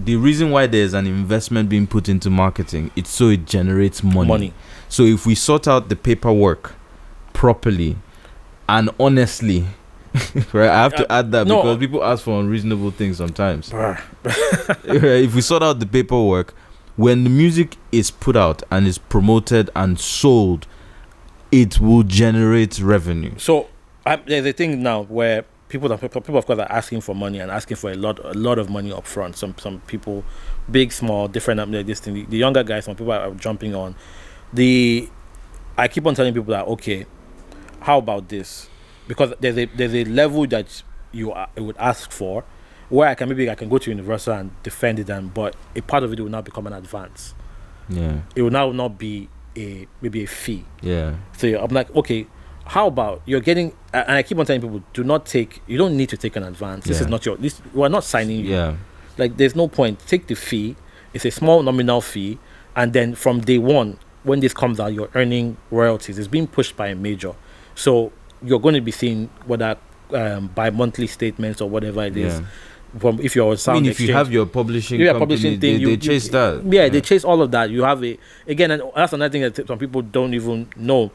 the reason why there's an investment being put into marketing, it's so it generates money. So if we sort out the paperwork properly and honestly, right, I have to add that because people ask for unreasonable things sometimes. If we sort out the paperwork, when the music is put out and is promoted and sold, it will generate revenue. So there's a thing now where people of course are asking for money and asking for a lot of money up front. Some people, big, small, different. This thing. The younger guys, some people are jumping on. I keep on telling people that, okay, how about this? Because there's a level that you would ask for, where I can go to Universal and defend it, but a part of it will now become an advance. Yeah. It will now not be maybe a fee. Yeah. So I'm like, okay, how about you're getting? And I keep on telling people, you don't need to take an advance. This is not we're not signing you. Yeah. Like, there's no point. Take the fee. It's a small nominal fee, and then from day one, when this comes out, you're earning royalties. It's being pushed by a major, so you're going to be seeing whether by monthly statements or whatever it is. From if you're sound if you have your publishing company, thing, they chase that. Yeah, they chase all of that. You have again, and that's another thing that some people don't even know.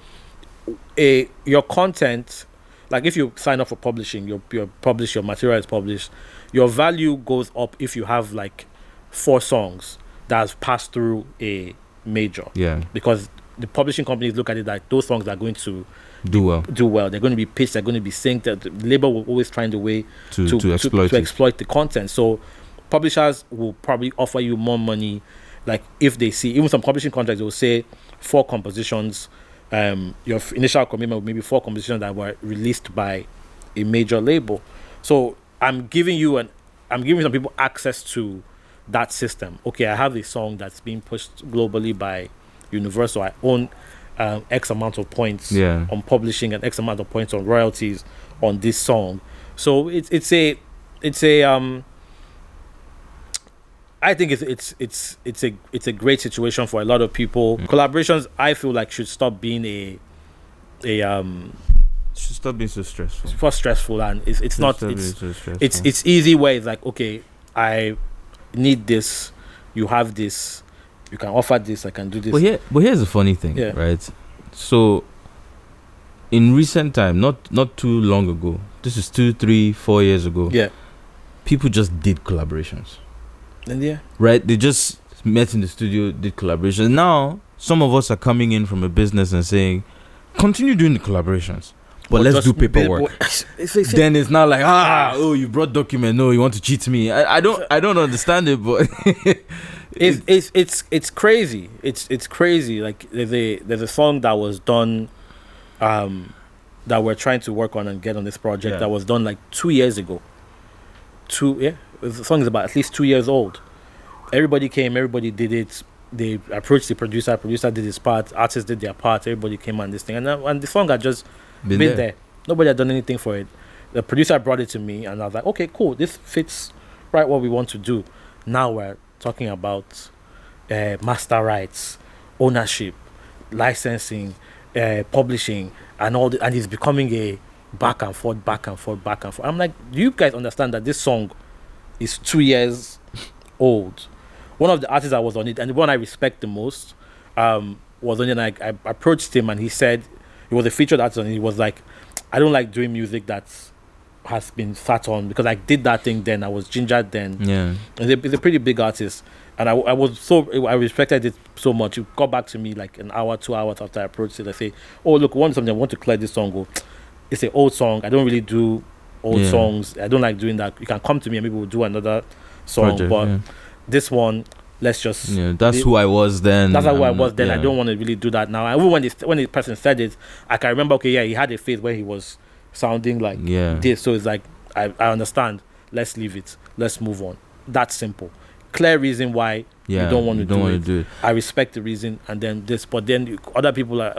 Your content, like if you sign up for publishing, you publish, your material is published, your value goes up if you have like 4 songs that has passed through a major. Yeah. Because the publishing companies look at it like those songs are going to do well. They're going to be pitched, they're going to be synced. The label will always find a way to exploit the content. So publishers will probably offer you more money. Like if they see, even some publishing contracts will say 4 compositions, your initial commitment will maybe 4 compositions that were released by a major label. So I'm giving some people access to that system. Okay, I have a song that's being pushed globally by Universal. I own X amount of points on publishing and X amount of points on royalties on this song. So it's a I think it's a great situation for a lot of people. Collaborations, I feel like, should stop being should stop being so stressful. It's for stressful, and it's not. It's easy where it's like, okay, I need this, you have this, you can offer this, I can do this. But here's the funny thing, right? So in recent time, not too long ago, this is 2, 3, 4 years ago, people just did collaborations. And right, they just met in the studio, did collaborations. Now some of us are coming in from a business and saying, continue doing the collaborations, but let's do paperwork. Then it's not like, you brought document, no, you want to cheat me. I don't understand it, but it's crazy. It's crazy. Like there's a song that was done, that we're trying to work on and get on this project that was done like 2 years ago. The song is about at least 2 years old. Everybody came, everybody did it. They approached the producer did his part, artists did their part, everybody came on this thing, and the song had just been there. Nobody had done anything for it. The producer brought it to me, and I was like, okay, cool, this fits right what we want to do. Now we're talking about master rights, ownership, licensing, publishing, and all and it's becoming a back and forth. I'm like, do you guys understand that this song is 2 years old? One of the artists that was on it, and the one I respect the most, was on it, and I approached him, and he said, he was a featured artist, and he was like, I don't like doing music that has been sat on, because I did that thing then, I was gingered then. Yeah. And he's a pretty big artist, and I respected it so much. He got back to me like an hour, 2 hours after I approached it. I say, oh, look, I want to clear this song. It's an old song. I don't really do old songs. I don't like doing that. You can come to me and maybe we'll do another song. Project, this one, let's just... that's who I was then. That's who I was then. I don't want to really do that now. And when the person said it, I can remember, he had a phase where he was sounding like this. So it's like, I understand. Let's leave it. Let's move on. That's simple. Clear reason why you don't want to do it. I respect the reason, and then this. But then other people are,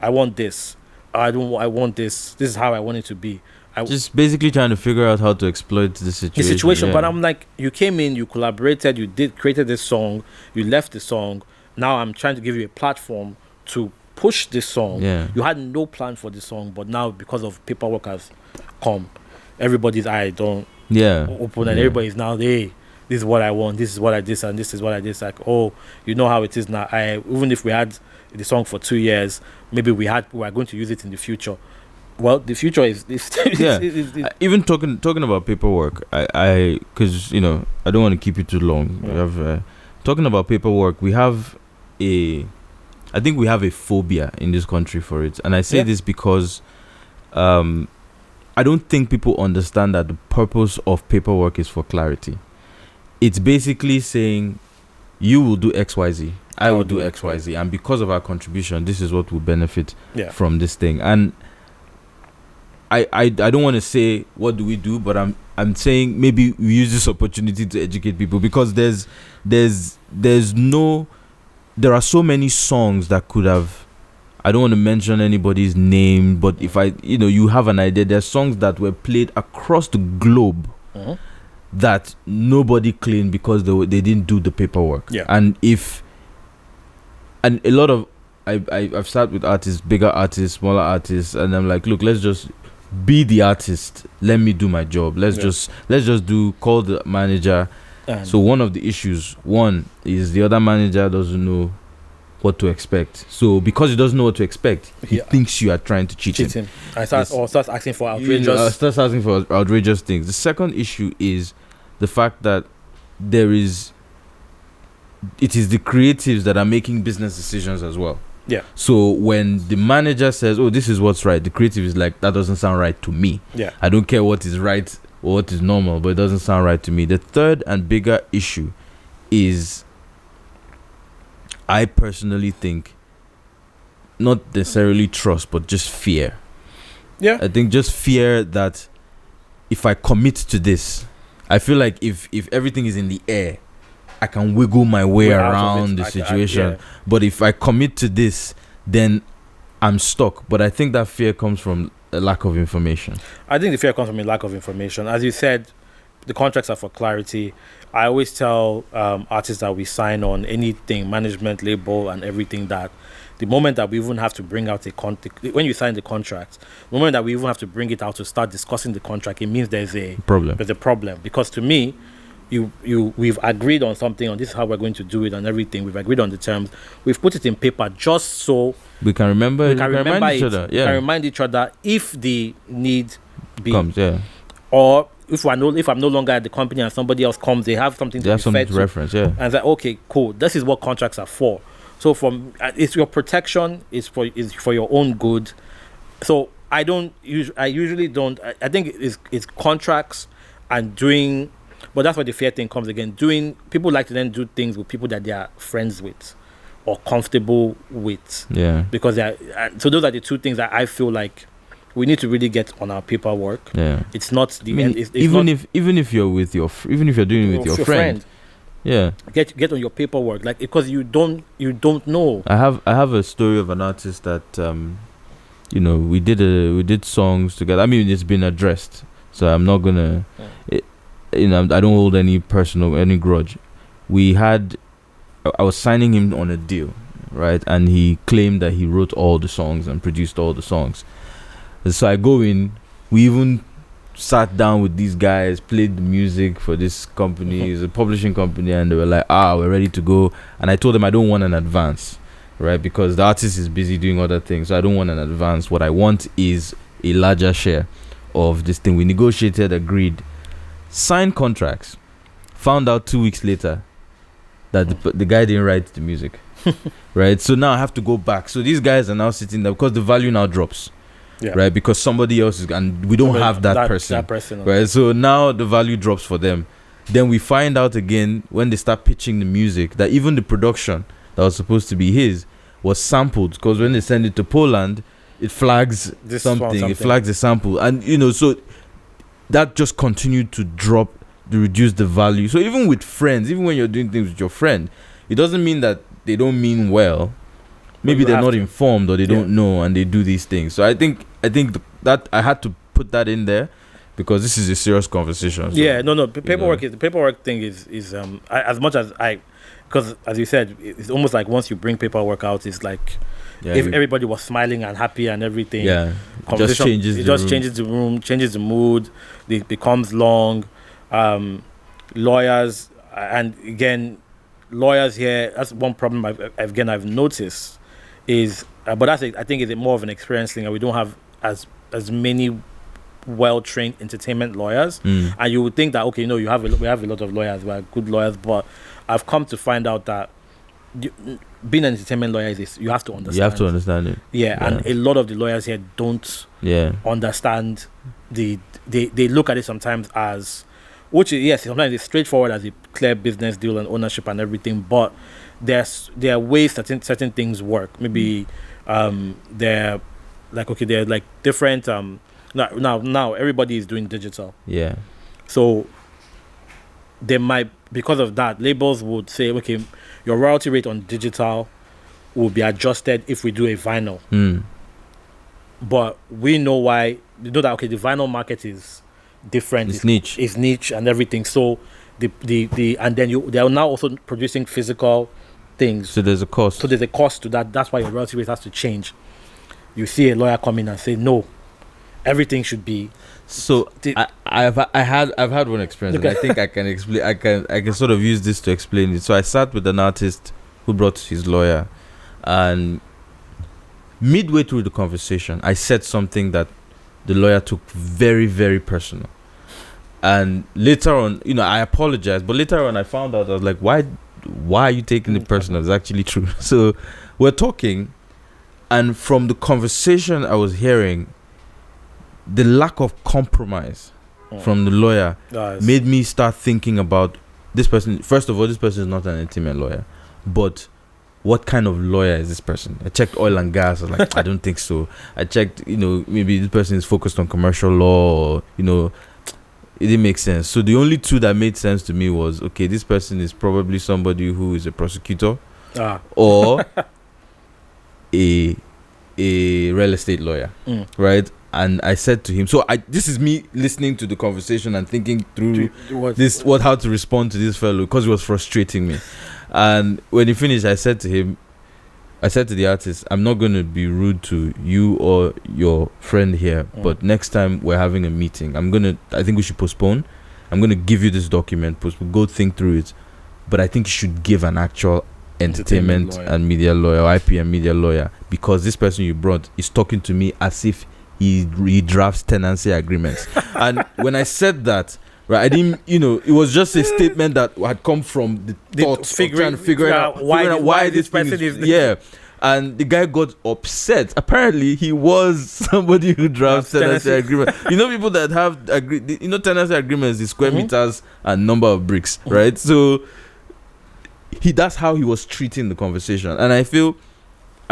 I want this. I want this. This is how I want it to be. Just basically trying to figure out how to exploit the situation. But I'm like, you came in, you collaborated, created this song, you left the song. Now I'm trying to give you a platform to push this song. You had no plan for this song, but now because of paperwork has come, everybody's eye don't open, and everybody's now, hey, this is what I want, this is what I did, and this is what I did. Like, oh, you know how it is now. Even if we had the song for 2 years, maybe we are going to use it in the future. Well, the future is even talking about paperwork. I because I don't want to keep it too long. Yeah. We have talking about paperwork. I think we have a phobia in this country for it, and I say this because I don't think people understand that the purpose of paperwork is for clarity. It's basically saying you will do XYZ, I will do XYZ, and because of our contribution, this is what will benefit from this thing. And I don't want to say what do we do, but I'm saying maybe we use this opportunity to educate people, because there are so many songs that could have, I don't want to mention anybody's name, but if you have an idea, there's songs that were played across the globe that nobody claimed because they didn't do the paperwork. And a lot of I've sat with artists, bigger artists, smaller artists, and I'm like, look, let's just be the artist, let me do my job, let's just call the manager. So one of the issues is the other manager doesn't know what to expect. So because he doesn't know what to expect, he thinks you are trying to cheat him. And starts asking for outrageous. Starts asking for outrageous things. The second issue is the fact that it is the creatives that are making business decisions as well. Yeah. So when the manager says, "Oh, this is what's right," the creative is like, "That doesn't sound right to me." Yeah. I don't care what is right or what is normal, but it doesn't sound right to me. The third and bigger issue is, I personally think, not necessarily trust, but just fear. Yeah. I think just fear that if I commit to this, I feel like if everything is in the air, I can wiggle my way around the situation. But if I commit to this, then I'm stuck. But I think that fear comes from a lack of information. I think the fear comes from a lack of information. As you said, the contracts are for clarity. I always tell artists that we sign on anything, management, label, and everything, that the moment that we even have to bring out when you sign the contract, the moment that we even have to bring it out to start discussing the contract, it means there's a problem. There's a problem. Because to me, we've agreed on something, on this is how we're going to do it and everything. We've agreed on the terms. We've put it in paper just so we can remember. We can remind each other. Yeah. We can remind each other if the need comes. Yeah. Or if I'm no longer at the company and somebody else comes, they have something to refer to. Reference. Yeah. And say, okay, cool. This is what contracts are for. So it's your protection. It's for your own good. So I usually don't. I think it's contracts and doing. But that's where the fear thing comes again. People like to then do things with people that they are friends with or comfortable with. Yeah. Because so those are the two things that I feel like we need to really get on our paperwork. Yeah. It's not the end. Even if you're doing it with your friend. Yeah. Get on your paperwork, like, because you don't know. I have a story of an artist that we did songs together. I mean, it's been addressed, so I'm not gonna. I don't hold any grudge. I was signing him on a deal, right? And he claimed that he wrote all the songs and produced all the songs. And so I go in, we even sat down with these guys, played the music for this company, it's a publishing company, and they were like, we're ready to go. And I told them I don't want an advance, right? Because the artist is busy doing other things, so I don't want an advance. What I want is a larger share of this thing. We negotiated, agreed, signed contracts, found out 2 weeks later that the guy didn't write the music. Right? So now I have to go back. So these guys are now sitting there because the value now drops. Yeah. Right? Because somebody else is, and we don't have that person. Right? So now the value drops for them. Then we find out again when they start pitching the music that even the production that was supposed to be his was sampled, because when they send it to Poland, it flags something. It flags a sample. And so that just continued to reduce the value. So even with friends, even when you're doing things with your friend, it doesn't mean that they don't mean well. Maybe they're not informed, or they don't know, and they do these things. So I think that I had to put that in there because this is a serious conversation. So, the paperwork thing is as much as because as you said, it's almost like once you bring paperwork out, it's like if everybody was smiling and happy and everything, it just changes the room, changes the mood. It becomes long. Lawyers and again, lawyers here, that's one problem I've noticed is, but I think it's more of an experience thing, and we don't have as many well-trained entertainment lawyers. And you would think that, okay, we have a lot of lawyers, we're good lawyers, but I've come to find out that being an entertainment lawyer is you have to understand. You have to understand it. Yeah, and a lot of the lawyers here don't understand they look at it sometimes as, which is, yes, sometimes it's straightforward as a clear business deal and ownership and everything, but there are ways that certain things work. Maybe they're like different. Now everybody is doing digital. Yeah. So they might, because of that, labels would say, okay, your royalty rate on digital will be adjusted if we do a vinyl. But we know why. You know that, okay, the vinyl market is different. It's niche. It's niche and everything. So the and then they are now also producing physical things. So there's a cost. So there's a cost to that. That's why your royalty rate has to change. You see a lawyer come in and say, no, everything should be. So I've had one experience, and I think I can explain. I can sort of use this to explain it. So I sat with an artist who brought his lawyer, and midway through the conversation, I said something that the lawyer took very, very personal. And later on, I apologized, but later on I found out, I was like, why are you taking it personal? It's actually true. So we're talking, and from the conversation I was hearing, the lack of compromise from the lawyer made me start thinking about this person. First of all, this person is not an intimate lawyer, but what kind of lawyer is this person? I checked oil and gas. I was like, I don't think so. I checked, maybe this person is focused on commercial law, or, it didn't make sense. So the only two that made sense to me was, okay, this person is probably somebody who is a prosecutor or a real estate lawyer, right? And I said to him, so this is me listening to the conversation and thinking through how to respond to this fellow, because it was frustrating me. And when he finished, I said to the artist, I'm not going to be rude to you or your friend here, but next time we're having a meeting, I think we should postpone. I'm going to give you this document, we'll go think through it, but I think you should give an actual entertainment and media lawyer, or IP and media lawyer, because this person you brought is talking to me as if he drafts tenancy agreements. And when I said that, right, I didn't, it was just a statement that had come from the thoughts of trying to figure out why this person is. Yeah. And the guy got upset. Apparently, he was somebody who drafts tenancy agreement. People that have tenancy agreements is square meters and number of bricks, right? So that's how he was treating the conversation. And I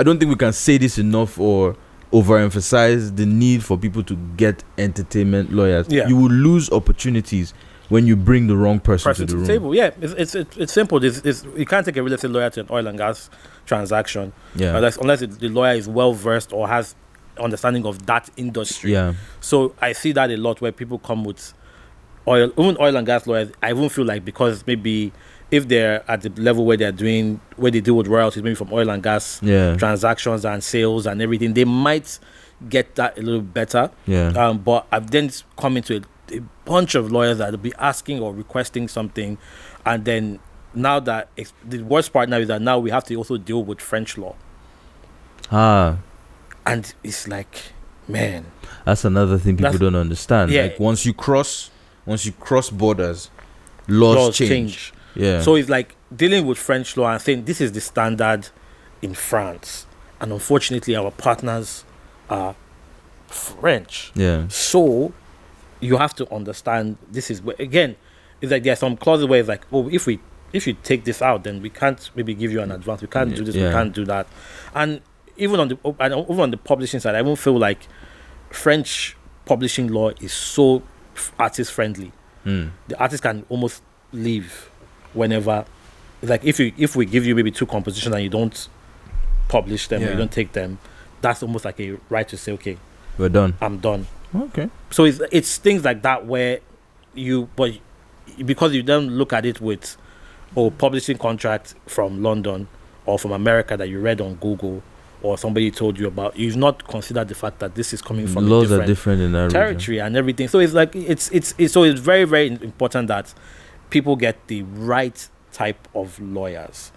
don't think we can say this enough or overemphasize the need for people to get entertainment lawyers. Yeah. You will lose opportunities when you bring the wrong person to the room. Table. Yeah, it's simple. You can't take a real estate lawyer to an oil and gas transaction, unless the lawyer is well versed or has understanding of that industry. Yeah. So I see that a lot where people come with even oil and gas lawyers. I even feel like, because maybe if they're at the level where they deal with royalties, maybe from oil and gas transactions and sales and everything, they might get that a little better. Yeah. But I've then come into a bunch of lawyers that will be asking or requesting something, and then now that the worst part now is that now we have to also deal with French law. And it's like, man, that's another thing people don't understand. Yeah. Like once you cross borders, laws change. Yeah. So it's like dealing with French law and saying this is the standard in France, and unfortunately our partners are French. Yeah. So you have to understand this is where, again, it's like there are some clauses where it's like, oh, if you take this out, then we can't maybe give you an advance. We can't do this. We can't do that. And even on the publishing side, I don't feel like French publishing law is so artist friendly. The artist can almost leave whenever. Like if we give you maybe 2 compositions and you don't publish them or you don't take them, that's almost like a right to say, okay, we're done. I'm done. Okay. So it's things like that where because you don't look at it with publishing contract from London or from America that you read on Google or somebody told you about, you've not considered the fact that this is coming from laws are different in that territory region and everything. So it's like it's very, very important that people get the right type of lawyers,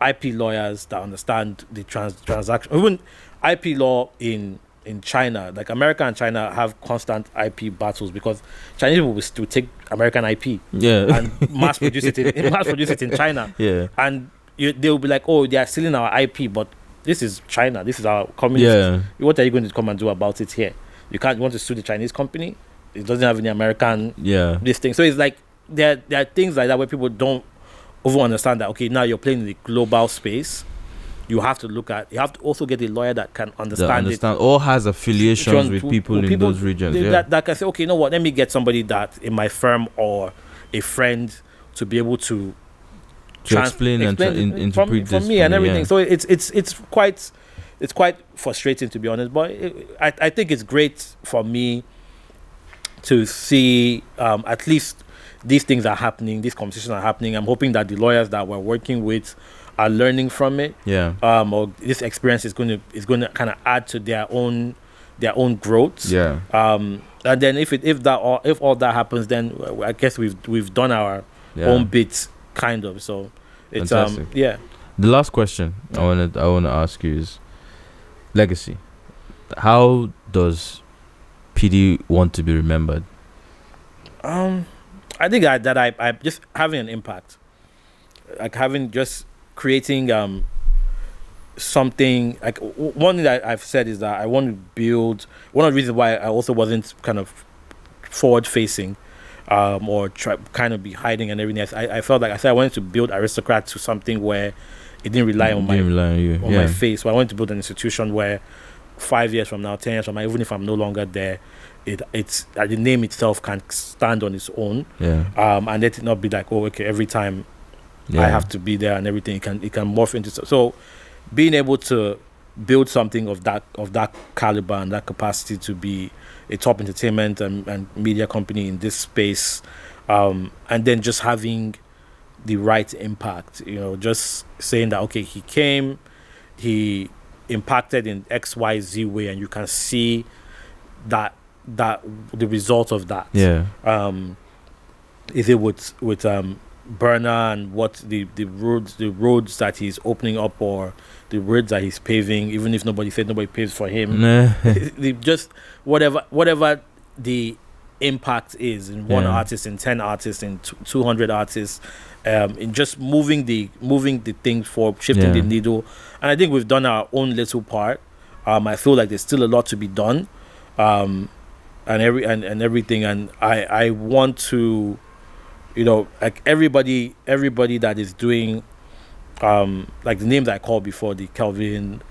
IP lawyers that understand the transaction. Even IP law in China, like America and China have constant IP battles because Chinese people will still take American IP and mass produce it in China. Yeah. And they'll be like, oh, they are stealing our IP, but this is China. This is our community. Yeah. What are you going to come and do about it here? You want to sue the Chinese company? It doesn't have any American this thing. So it's like there are things like that where people don't over understand that, okay, now you're playing in the global space. You have to also get a lawyer that can understand it. Or has affiliations with people in those regions. That can say, okay, you know what, let me get somebody that in my firm or a friend to be able to explain and interpret for this me and everything. So it's quite frustrating, to be honest. But I think it's great for me to see at least these things are happening, these conversations are happening. I'm hoping that the lawyers that we're working with are learning from it. Yeah. Or this experience is going to kind of add to their own growth. Yeah. And then if all that happens, then I guess we've done our own bits, kind of. So it's fantastic. The last question I want to ask you is legacy. How does PD want to be remembered? I think that I just having an impact, like creating something. Like one thing that I've said is that I want to build. One of the reasons why I also wasn't kind of forward facing, or kind of be hiding and everything. I felt like I said I wanted to build Aristocrat to something where it didn't rely on my face. So I wanted to build an institution where 5 years from now, 10 years from now, even if I'm no longer there, it's the name itself can stand on its own. And let it not be like, oh, okay, every time I have to be there and everything. It can morph into so being able to build something of that caliber and that capacity to be a top entertainment and media company in this space, and then just having the right impact. Just saying that, okay, he impacted in XYZ way, and you can see that the result of that. Is it with Burner and what the roads that he's opening up, or the roads that he's paving, even if nobody paves for him. Just whatever the impact is in one artist, in 10 artists, in 200 artists, in just moving the thing for shifting the needle. And I think we've done our own little part. I feel like there's still a lot to be done, and everything. And I want to, like everybody that is doing, like the names I called before, the Kelvin,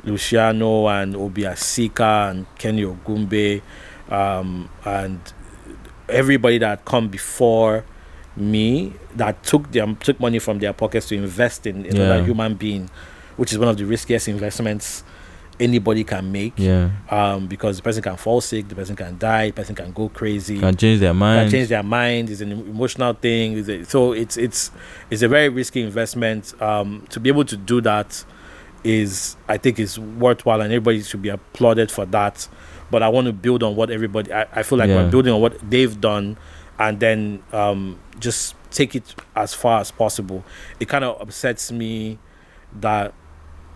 Luciano, and Obiasika, and Kenny Ogumbe, and everybody that come before me that took money from their pockets to invest in another human being, which is one of the riskiest investments anybody can make. Because the person can fall sick, the person can die, the person can go crazy, can change their mind. It's an emotional thing. So it's a very risky investment. To be able to do that I think is worthwhile, and everybody should be applauded for that. But I want to build on what everybody. I feel like we're building on what they've done, and then just take it as far as possible. It kind of upsets me that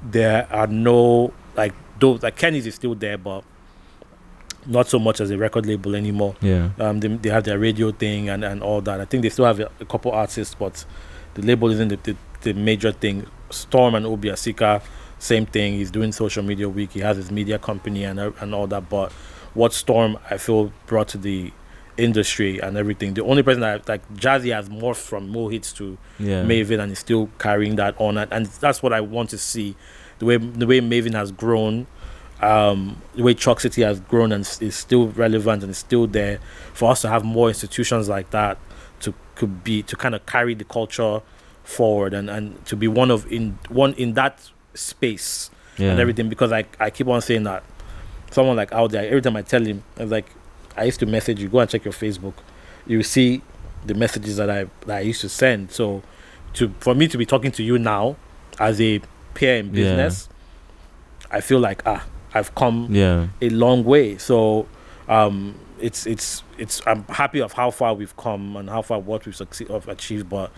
there are no, like, those, like Kenny's is still there, but not so much as a record label anymore. They have their radio thing and all that. I think they still have a couple artists, but the label isn't the major thing. Storm and Obiasika, same thing. He's doing social media week. He has his media company and all that. But what Storm, I feel, brought to the industry and everything. The only person that, like, Jazzy has morphed from Mo Hits to Maven, and is still carrying that on. And that's what I want to see. The way Maven has grown, the way Chalk City has grown and is still relevant and is still there. For us to have more institutions like that to kind of carry the culture forward and to be one in that space and everything. Because I keep on saying that someone like out there, every time I tell him, I was like, I used to message you, go and check your Facebook, you see the messages that I used to send. So for me to be talking to you now as a peer in business, I feel like I've come a long way. So I'm happy of how far we've come and how far what we've achieved, but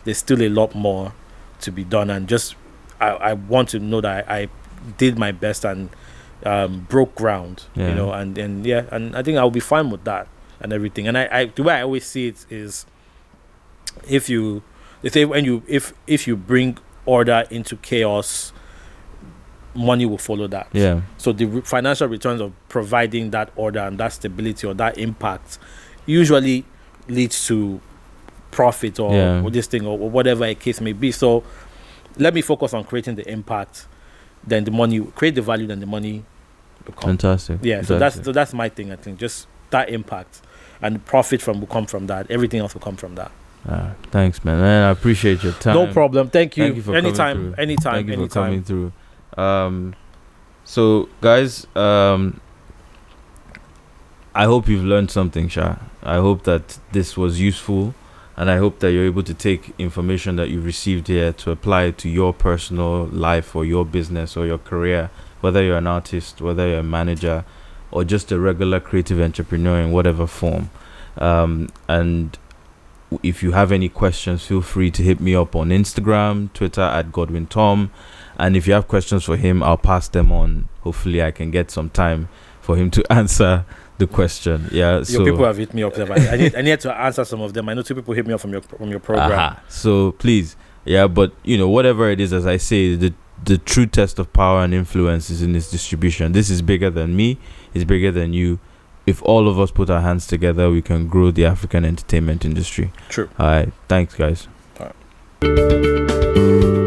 there's still a lot more to be done. And just I want to know that I did my best and broke ground, you know, and I think I'll be fine with that and everything. And I the way I always see it is, if you bring order into chaos, money will follow that. Yeah. So the financial returns of providing that order and that stability or that impact usually leads to profit or this thing or whatever a case may be. So let me focus on creating the impact, then the money create the value, then the money will come. Fantastic. Yeah. Fantastic. So that's my thing. I think just that impact and the profit will come from that. Everything else will come from that. Thanks, man. I appreciate your time. No problem. Thank you for anytime. Thank you for coming through. So guys, I hope you've learned something, Sha. I hope that this was useful, and I hope that you're able to take information that you've received here to apply it to your personal life or your business or your career, whether you're an artist, whether you're a manager, or just a regular creative entrepreneur in whatever form. And if you have any questions, feel free to hit me up on Instagram, Twitter @GodwinTom. And if you have questions for him, I'll pass them on. Hopefully I can get some time for him to answer the question. Yeah. So people have hit me up. I need to answer some of them. I know 2 people hit me up from your program. So please, but whatever it is, as I say, the true test of power and influence is in its distribution. This is bigger than me. It's bigger than you. If all of us put our hands together, we can grow the African entertainment industry. True. All right. Thanks, guys. All right.